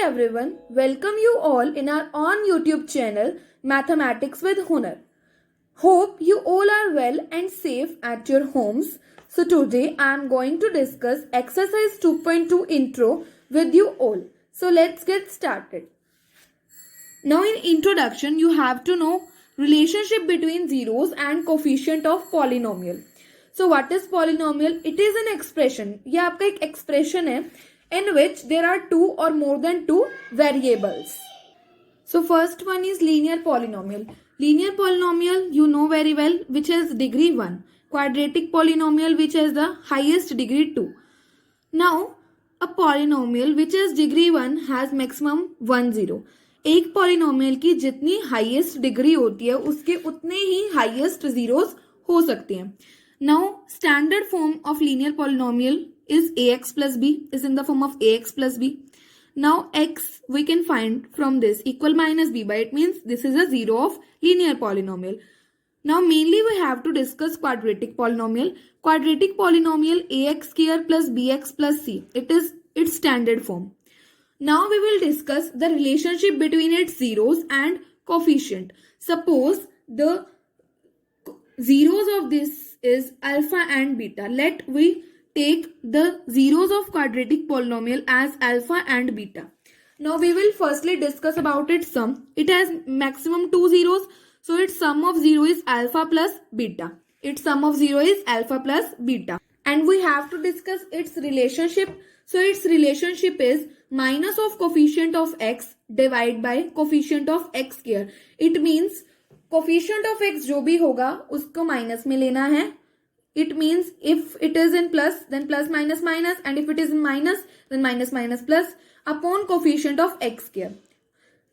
everyone, welcome you all in our on YouTube channel Mathematics with Hunar. Hope you all are well and safe at your homes. So today I am going to discuss exercise 2.2 intro with you all. So let's get started. Now in introduction you have to know relationship between zeros and coefficient of polynomial. So what is polynomial? It is an expression. ये आपका एक expression है in which there are two or more than two variables. So first one is linear polynomial. Linear polynomial you know very well, which has degree 1. Quadratic polynomial which has the highest degree 2. Now a polynomial which has degree 1 has maximum 1 0. एक polynomial की जितनी highest degree होती है उसके उतने ही highest zeros हो सकते हैं. Now standard form of linear polynomial is ax plus b, is in the form of ax plus b. Now x we can find from this equal minus b by, it means this is a zero of linear polynomial. Now mainly we have to discuss quadratic polynomial. Quadratic polynomial ax square plus bx plus c, it is its standard form. Now we will discuss the relationship between its zeros and coefficient. Suppose the zeros of this is alpha and beta. Let we take the zeros of quadratic polynomial as alpha and beta. Now we will firstly discuss about its sum. It has maximum two zeros. So its sum of 0 is alpha plus beta. Its sum of 0 is alpha plus beta. And we have to discuss its relationship. So its relationship is minus of coefficient of x divided by coefficient of x square. It means coefficient of x जो भी होगा उसको minus में लेना है. It means if it is in plus, then plus minus minus, and if it is in minus, then minus minus plus upon coefficient of x square.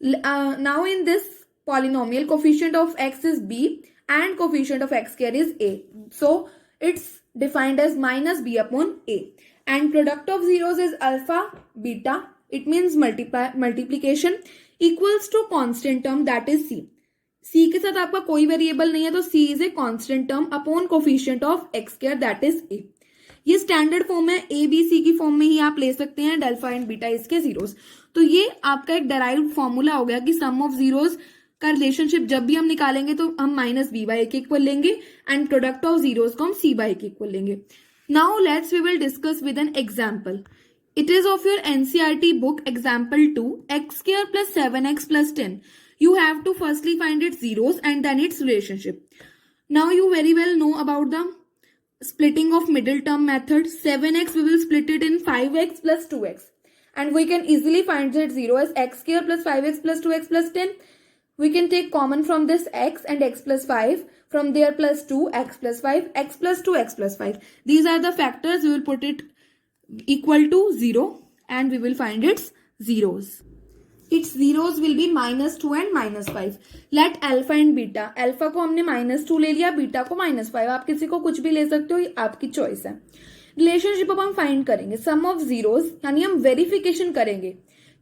Now in this polynomial, coefficient of x is b and coefficient of x square is a. So it's defined as minus b upon a. And product of zeros is alpha, beta. It means multiplication equals to constant term, that is c. c के साथ आपका कोई variable नहीं है तो c is a constant term upon coefficient of x square, that is a. ये standard form है, a b c की फॉर्म में ही आप ले सकते हैं. अल्फा एंड बीटा इसके जीरोस. तो ये आपका एक डेराइव्ड फॉर्मूला हो गया कि सम ऑफ जीरोस का रिलेशनशिप जब भी हम निकालेंगे तो हम minus b by A k equal लेंगे एंड प्रोडक्ट ऑफ जीरोस को हम c by A k equal लेंगे. Now let's we will discuss with an example. It is of your NCERT book example 2, x square plus 7x plus 10. You have to firstly find its zeros and then its relationship. Now you very well know about the splitting of middle term method. 7x we will split it in 5x plus 2x. And we can easily find that 0 as x square plus 5x plus 2x plus 10. We can take common from this x and x plus 5. From there plus 2, x plus 5, x plus 2, x plus 5. These are the factors. We will put it equal to 0 and we will find its zeros. Its zeros will be minus 2 and minus 5. Let alpha and beta. Alpha को हमने minus 2 ले लिया, beta को minus 5. आप किसी को कुछ भी ले सकते हो, ये आपकी चॉइस है. रिलेशनशिप अब हम फाइंड करेंगे. सम ऑफ जीरोस, यानी हम वेरिफिकेशन करेंगे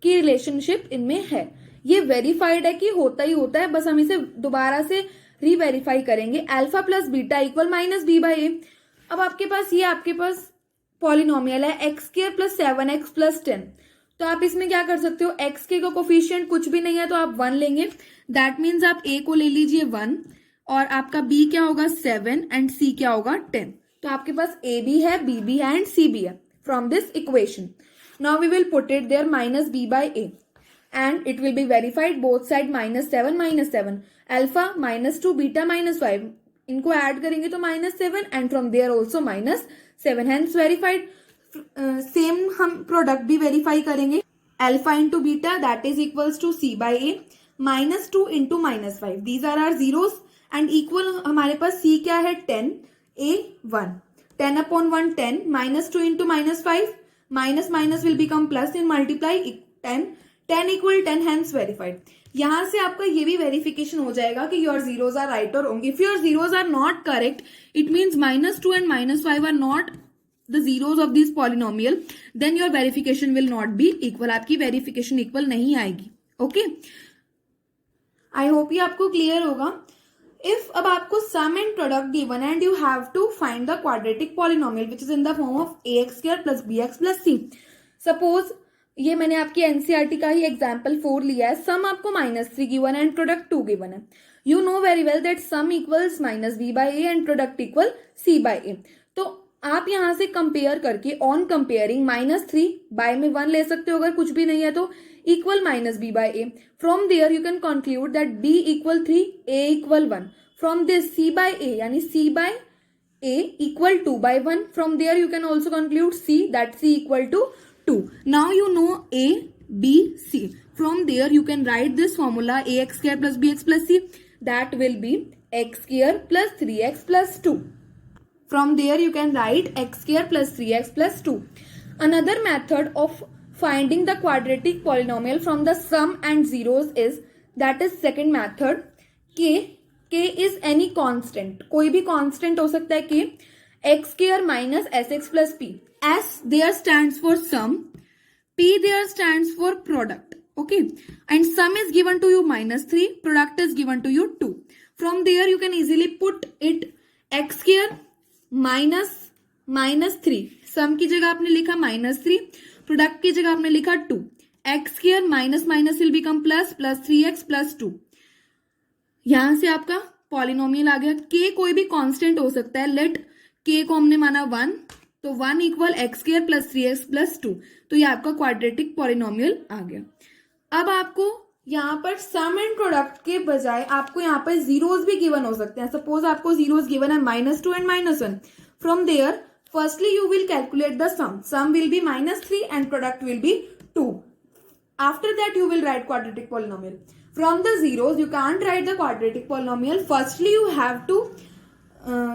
कि रिलेशनशिप इनमें है. ये वेरीफाइड है कि होता ही होता है, बस हम इसे दोबारा से रीवेरीफाई करेंगे. Alpha plus beta equal minus B by A. अब आपके पास पॉलिनोमियल है x square plus 7x plus 10. तो आप इसमें क्या कर सकते हो, एक्स के का कोफिशिएंट कुछ भी नहीं है तो आप 1 लेंगे. दैट मीन्स आप a को ले लीजिए 1 और आपका b क्या होगा 7 एंड c क्या होगा 10. तो आपके पास a भी है, b भी है एंड c भी है from this equation. Now we will put it there minus b by a and it will be verified both side -7 alpha -2 beta -5. इनको ऐड करेंगे तो -7 and from there also -7, hence verified. Same हम product भी verify करेंगे. Alpha into beta that is equals to c by a, -2 into -5. These are are zeros and equal हमारे पास c क्या है 10, a 1. 10 upon 1 10, -2 into -5, minus will become plus in multiply 10 equal 10, hence verified. यहां से आपका ये भी वेरिफिकेशन हो जाएगा कि योर जीरोस आर राइट और wrong. If your zeros are not correct, it means -2 and -5 are not the zeros of this polynomial, then your verification will not be equal. आपकी वेरिफिकेशन इक्वल नहीं आएगी. Okay, I hope ये आपको clear होगा. If अब आपको sum and product given and you have to find the quadratic polynomial which is in the form of ax square plus bx plus c. Suppose ये मैंने आपकी एनसीईआरटी का ही example 4 लिया है. सम आपको -3 गिवन है एंड प्रोडक्ट 2 गिवन है. You know very well that some equals -b/a and product equal c/a. तो आप यहाँ से कंपेयर करके ऑन कंपेयरिंग -3 बाय में 1 ले सकते हो अगर कुछ भी नहीं है तो, equal -b/a. From there you can conclude that b equal 3, a equal 1. From this c/a यानी c/a equal 2/1. From there you can also conclude c, that c equal to 2. Now you know a, b, c. From there you can write this formula ax square plus bx plus c. That will be x square plus 3x plus 2. From there you can write x square plus 3x plus 2. Another method of finding the quadratic polynomial from the sum and zeros is, that is second method, k is any constant. कोई भी constant हो सकता है k. x square minus sx plus p. S there stands for sum, p there stands for product. Okay, and sum is given to you -3, product is given to you 2. From there you can easily put it x square -3. सम की जगह आपने लिखा -3, product की जगह आपने लिखा 2. x square minus will become plus 3x plus 2. यहां से आपका पॉलिनोमियल आ गया. k कोई भी कांस्टेंट हो सकता है. लेट k को हमने माना 1, तो 1 equal x square plus 3x plus 2. तो ये आपका क्वाड्रेटिक पॉलिनोमियल आ गया. अब आपको यहाँ पर सम एंड प्रोडक्ट के बजाय आपको यहाँ पर जीरोस भी गिवन हो सकते हैं. सपोज आपको जीरोस गिवन है -2 and -1. From there firstly you will calculate the sum will be -3 and product will be 2. After that you will write quadratic polynomial. From the zeros you can't write the quadratic polynomial. Firstly you have to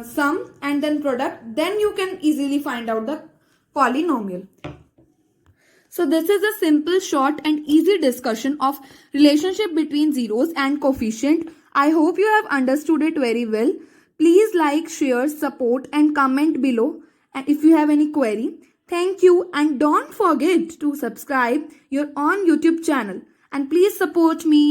sum and then product, then you can easily find out the polynomial. So this is a simple, short and easy discussion of relationship between zeros and coefficient. I hope you have understood it very well. Please like, share, support and comment below, and if you have any query. Thank you, and don't forget to subscribe your own YouTube channel, and please support me.